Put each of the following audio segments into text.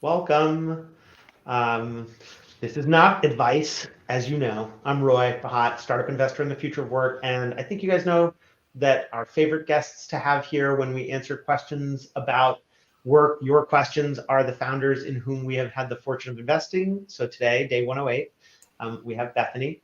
Welcome. Um, this is not advice, as you know. I'm Roy Bahat, startup investor in the future of work, and I think you guys know that our favorite guests to have here when we answer questions about work, your questions, are the founders in whom we have had the fortune of investing. So today, day 108, we have Bethany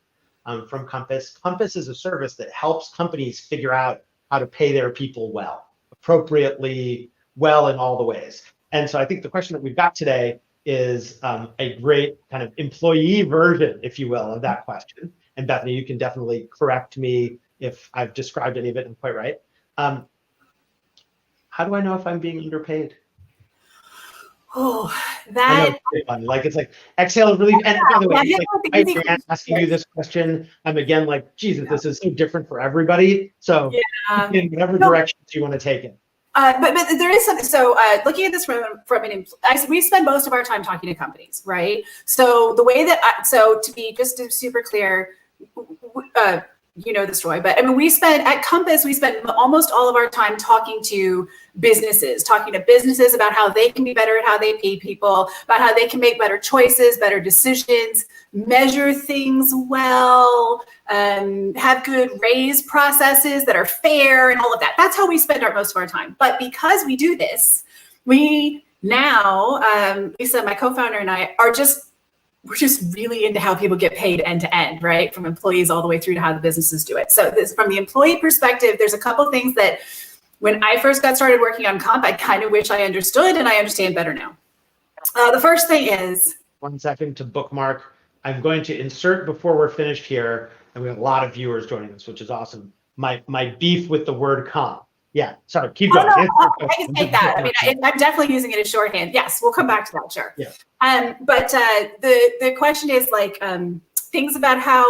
from Compass. Compass is a service that helps companies figure out how to pay their people well, appropriately, well in all the ways. And so I think the question that we've got today is a great kind of employee version, if you will, of that question. And Bethany, you can definitely correct me if I've described any of it quite right. How do I know if I'm being underpaid? Oh, I know that. it's fun. Like it's like exhale, relief. And by the way, Yeah, it's like I'm asking you this question. I'm again like, Jesus, this is so different for everybody. So yeah. in whatever direction you want to take it. But there is something. So looking at this from we spend most of our time talking to companies, right? So the way that so to be just super clear, you know the story, but I mean, at Compass, we spend almost all of our time talking to businesses about how they can be better at how they pay people, about how they can make better choices, better decisions, measure things well, have good raise processes that are fair and all of that. That's how we spend most of our time. But because we do this, we now, Lisa, my co-founder, and I we're just really into how people get paid end to end, right? From employees all the way through to how the businesses do it. So from the employee perspective, there's a couple things that when I first got started working on comp, I kind of wish I understood, and I understand better now. The first thing is— 1 second to bookmark. I'm going to insert before we're finished here, and we have a lot of viewers joining us, which is awesome. My beef with the word comp. Yeah, sorry, keep going. No, I can take that. I mean, I'm definitely using it as shorthand. Yes, we'll come back to that, sure. Yeah. But the question is like things about how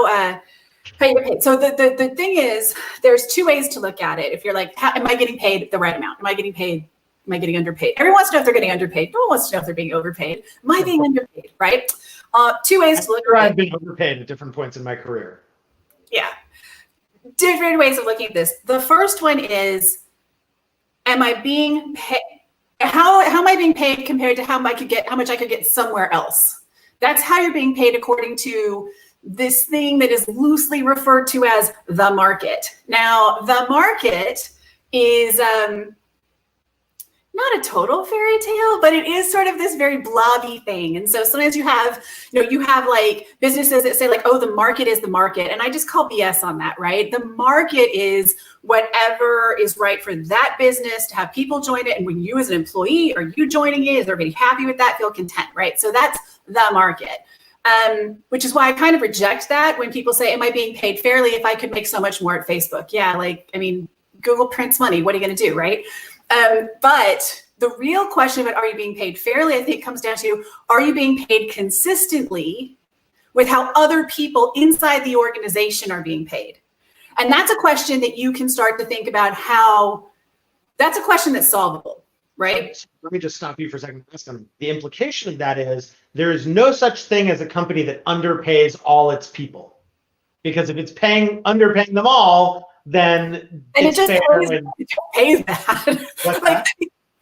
you get paid. So the thing is, there's two ways to look at it. If you're like, am I getting paid the right amount? Am I getting underpaid? Everyone wants to know if they're getting underpaid. No one wants to know if they're being overpaid. Am I being underpaid, right? Two ways to look at it. I've been overpaid at different points in my career. Yeah. Different ways of looking at this. The first one is, am I being paid? How am I being paid compared to how much I could get somewhere else? That's how you're being paid according to this thing that is loosely referred to as the market. Now, the market is not a total fairy tale, but it is sort of this very blobby thing. And so sometimes you have like businesses that say like, oh, the market is the market. And I just call BS on that, right? The market is whatever is right for that business to have people join it. And when you as an employee, are you joining it? Is everybody happy with that? Feel content, right? So that's the market. Which is why I kind of reject that when people say, am I being paid fairly if I could make so much more at Facebook? Yeah, like, I mean, Google prints money. What are you going to do, right? But the real question about are you being paid fairly, I think, comes down to, are you being paid consistently with how other people inside the organization are being paid? And that's a question that you can start to think about that's a question that's solvable, right? Let me just stop you for a second. The implication of that is there is no such thing as a company that underpays all its people. Because if it's underpaying them all, then it's fair. It pays that. Like,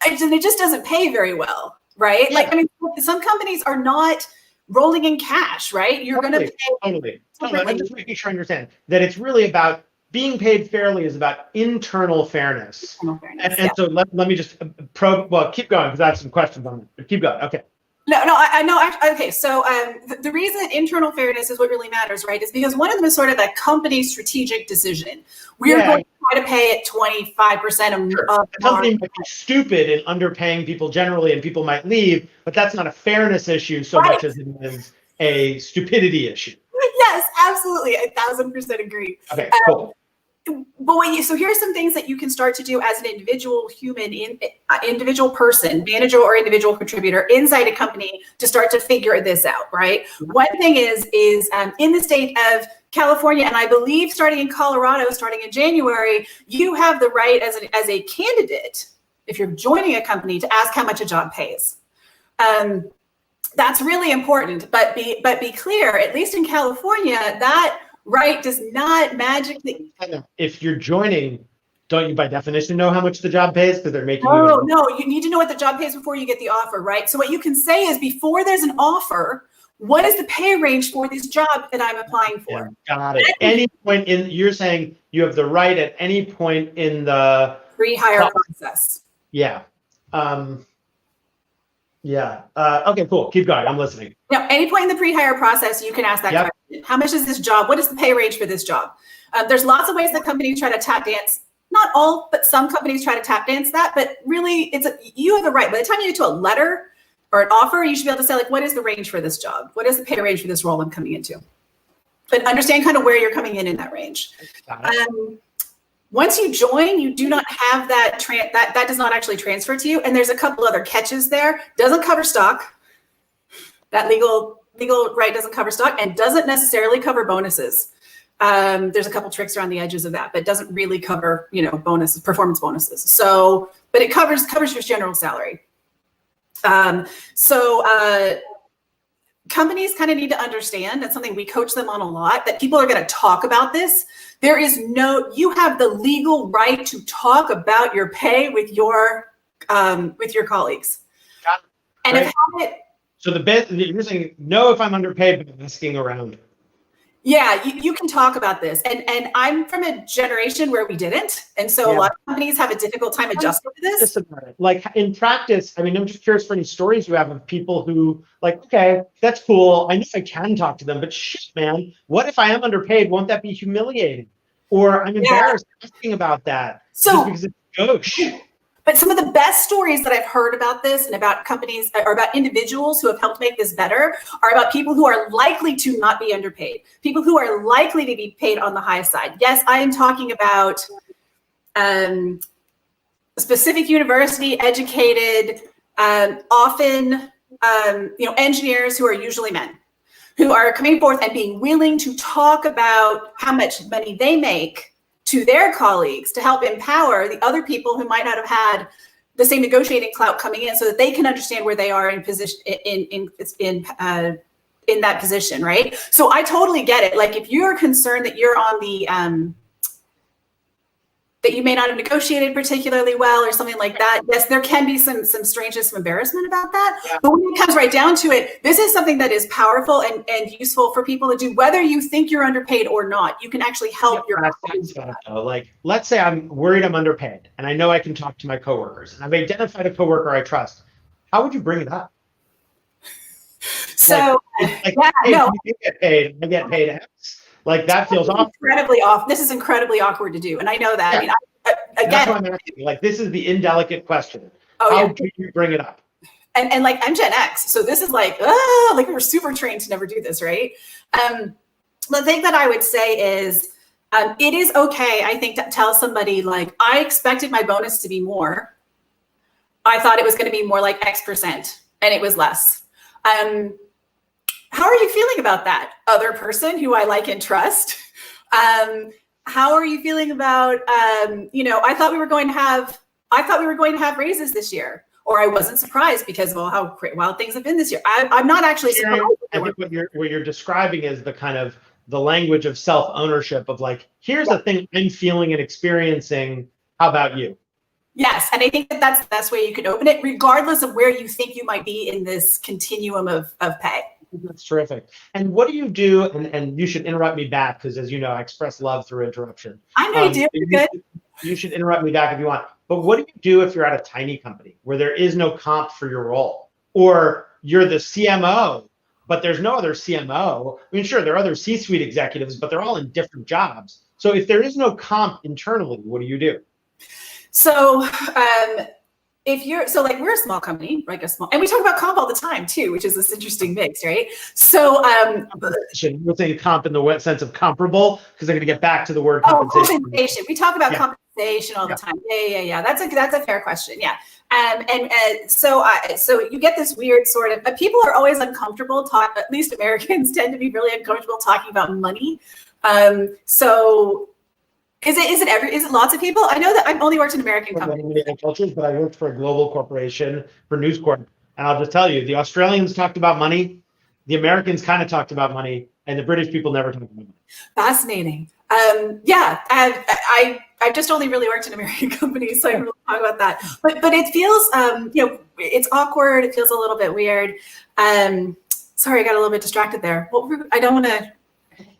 it just doesn't pay very well, right? Yeah. Like, I mean, some companies are not rolling in cash, right? You're going to pay. Totally. I'm just making sure I understand that it's really about being paid fairly is about internal fairness. And so let me just keep going because I have some questions on it. But keep going. Okay. No, I know. Okay, so the reason internal fairness is what really matters, right, is because one of them is sort of a company strategic decision. We're going to try to pay it 25% of the company might be stupid in underpaying people generally, and people might leave, but that's not a fairness issue so much as it is a stupidity issue. Yes, absolutely. 1,000% agree. Okay, cool. But so here's some things that you can start to do as an individual human, individual person, manager or individual contributor inside a company to start to figure this out, right? One thing is in the state of California, and I believe starting in Colorado, starting in January, you have the right as a candidate, if you're joining a company, to ask how much a job pays. That's really important, but be clear, at least in California, that right does not magically. If you're joining, don't you by definition know how much the job pays because they're making No, you? no, you need to know what the job pays before you get the offer, right? So what you can say is before there's an offer, what is the pay range for this job that I'm applying for? Yeah, got it. Any point in, you're saying you have the right at any point in the Pre-hire process. Yeah. Yeah. Okay, cool. Keep going. I'm listening. Now, any point in the pre-hire process, you can ask that question. How much is this job? What is the pay range for this job? There's lots of ways that companies try to tap dance. Not all, but some companies try to tap dance that. But really, you have the right. By the time you get to a letter or an offer, you should be able to say, like, what is the range for this job? What is the pay range for this role I'm coming into? But understand kind of where you're coming in that range. Once you join, you do not have that does not actually transfer to you. And there's a couple other catches there. Doesn't cover stock. That legal right doesn't cover stock and doesn't necessarily cover bonuses. There's a couple tricks around the edges of that, but doesn't really cover, bonuses, performance bonuses. So, but it covers your general salary. Companies kind of need to understand, that's something we coach them on a lot, that people are going to talk about this. You have the legal right to talk about your pay with your colleagues. And right. So you're saying, no, if I'm underpaid, but asking around. Yeah, you can talk about this. And I'm from a generation where we didn't. And so a lot of companies have a difficult time adjusting to this. Like in practice, I mean, I'm just curious for any stories you have of people who like, okay, that's cool. I know I can talk to them, but shit, man, what if I am underpaid? Won't that be humiliating? Or I'm embarrassed asking about that just because it's gauche. But some of the best stories that I've heard about this and about companies or about individuals who have helped make this better are about people who are likely to not be underpaid, people who are likely to be paid on the high side. Yes, I am talking about a specific university educated, often, engineers who are usually men, who are coming forth and being willing to talk about how much money they make to their colleagues to help empower the other people who might not have had the same negotiating clout coming in, so that they can understand where they are in position in that position, right? So I totally get it. Like if you're concerned that you're on the that you may not have negotiated particularly well or something like that, yes, there can be some strangeness, some embarrassment about that. Yeah. But when it comes right down to it, this is something that is powerful and useful for people to do, whether you think you're underpaid or not. You can actually help your colleagues. Like, let's say I'm worried I'm underpaid and I know I can talk to my coworkers and I've identified a coworker I trust. How would you bring it up? So, hey, you get paid, I get paid X. Like that feels incredibly off. This is incredibly awkward to do, and I know that. Yeah. I mean, again, that's what I'm asking. Like this is the indelicate question. How do you bring it up? And like I'm Gen X, so this is like we were super trained to never do this, right? The thing that I would say is, it is okay, I think, to tell somebody like, I expected my bonus to be more. I thought it was going to be more like X%, and it was less. How are you feeling about that, other person who I like and trust? How are you feeling about, I thought we were going to have raises this year, or I wasn't surprised because of how wild things have been this year. I'm not actually surprised. I think what you're describing is the kind of the language of self-ownership of like, here's the thing I'm feeling and experiencing. How about you? Yes, and I think that that's the best way you could open it, regardless of where you think you might be in this continuum of pay. That's terrific. And what do you do? And you should interrupt me back because, as you know, I express love through interruption. I know you do. You're good. You should interrupt me back if you want. But what do you do if you're at a tiny company where there is no comp for your role, or you're the CMO, but there's no other CMO? I mean, sure, there are other C-suite executives, but they're all in different jobs. So if there is no comp internally, what do you do? So, we're a small company, right? And we talk about comp all the time too, which is this interesting mix, right? So, we're saying comp in the sense of comparable, because I'm going to get back to the word compensation. Compensation. We talk about compensation all the time. Yeah. That's a fair question. Yeah. So you get this weird sort of, people are always uncomfortable at least Americans tend to be really uncomfortable talking about money. So is it lots of people? I know that I've only worked in American companies. Cultures, but I worked for a global corporation for News Corp. And I'll just tell you, the Australians talked about money, the Americans kind of talked about money, and the British people never talked about money. Fascinating. Yeah, I've just only really worked in American companies, so I don't really talk about that. But it feels, it's awkward. It feels a little bit weird. Sorry, I got a little bit distracted there. I don't want to.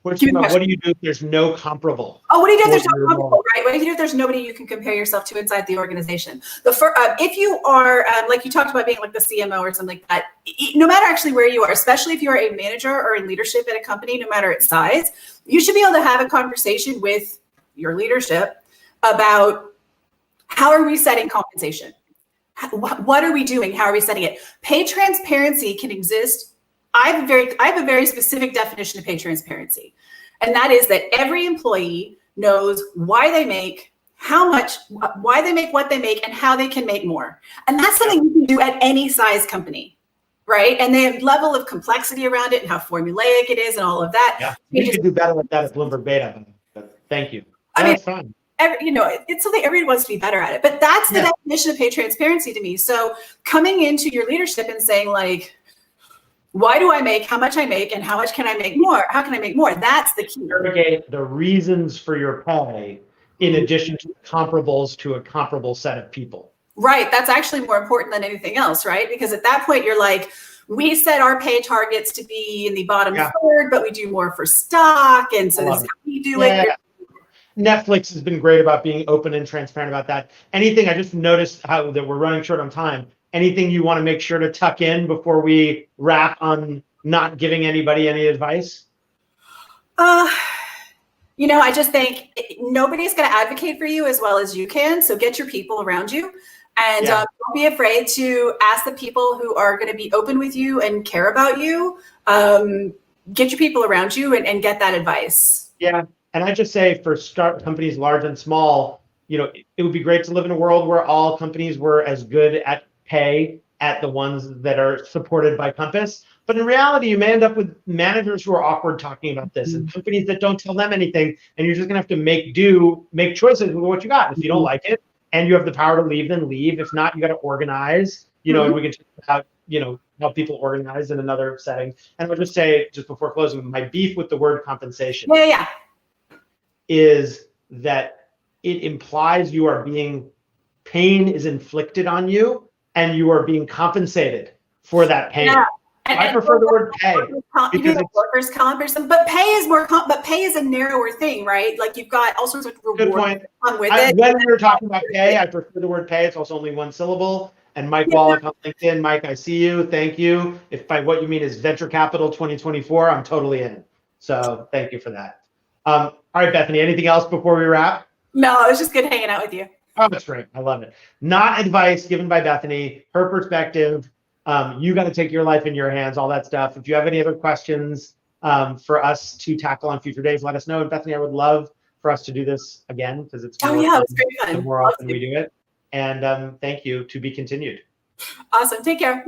What do you do if there's no comparable? Oh, what do you do if there's no comparable, right? What do you do if there's nobody you can compare yourself to inside the organization? If you are, like you talked about being like the CMO or something like that, no matter actually where you are, especially if you're a manager or in leadership at a company, no matter its size, you should be able to have a conversation with your leadership about how are we setting compensation? What are we doing? How are we setting it? Pay transparency can exist. I have a very specific definition of pay transparency. And that is that every employee knows why they make, how much, why they make what they make, and how they can make more. And that's something you can do at any size company, right? And the level of complexity around it and how formulaic it is and all of that. Yeah, we should do better with that at Bloomberg Beta. Thank you. That's fine. It's something everyone wants to be better at it. But that's the definition of pay transparency to me. So coming into your leadership and saying like, why do I make, how much I make, and how much can I make more? How can I make more? That's the key. Interrogate the reasons for your pay in addition to comparables to a comparable set of people. Right. That's actually more important than anything else, right? Because at that point, you're like, we set our pay targets to be in the bottom third, but we do more for stock. And so this is how we do it. Netflix has been great about being open and transparent about that. Anything, I just noticed how that we're running short on time. Anything you want to make sure to tuck in before we wrap on not giving anybody any advice? I just think nobody's going to advocate for you as well as you can. So get your people around you and don't be afraid to ask the people who are going to be open with you and care about you. Get your people around you and get that advice. Yeah. And I just say for start companies large and small, it would be great to live in a world where all companies were as good at pay at the ones that are supported by Compass. But in reality, you may end up with managers who are awkward talking about this and companies that don't tell them anything. And you're just going to have to make choices with what you got. If you don't like it and you have the power to leave, then leave. If not, you got to organize, and we can talk about, how people organize in another setting. And I'll just say, just before closing, my beef with the word compensation is that it implies pain is inflicted on you and you are being compensated for that pain. Yeah. I prefer the word pay because workers' comp or something, but pay is but pay is a narrower thing, right? Like you've got all sorts of rewards. Good point. When we're talking about pay, I prefer the word pay. It's also only one syllable. And Mike Wallach on LinkedIn. Mike, I see you. Thank you. If by what you mean is venture capital 2024, I'm totally in. So thank you for that. All right, Bethany, anything else before we wrap? No, it was just good hanging out with you. Oh, that's great. I love it. Not advice given by Bethany, her perspective. You got to take your life in your hands, all that stuff. If you have any other questions for us to tackle on future days, let us know. And Bethany, I would love for us to do this again because it's more often we do it. And thank you. To be continued. Awesome. Take care.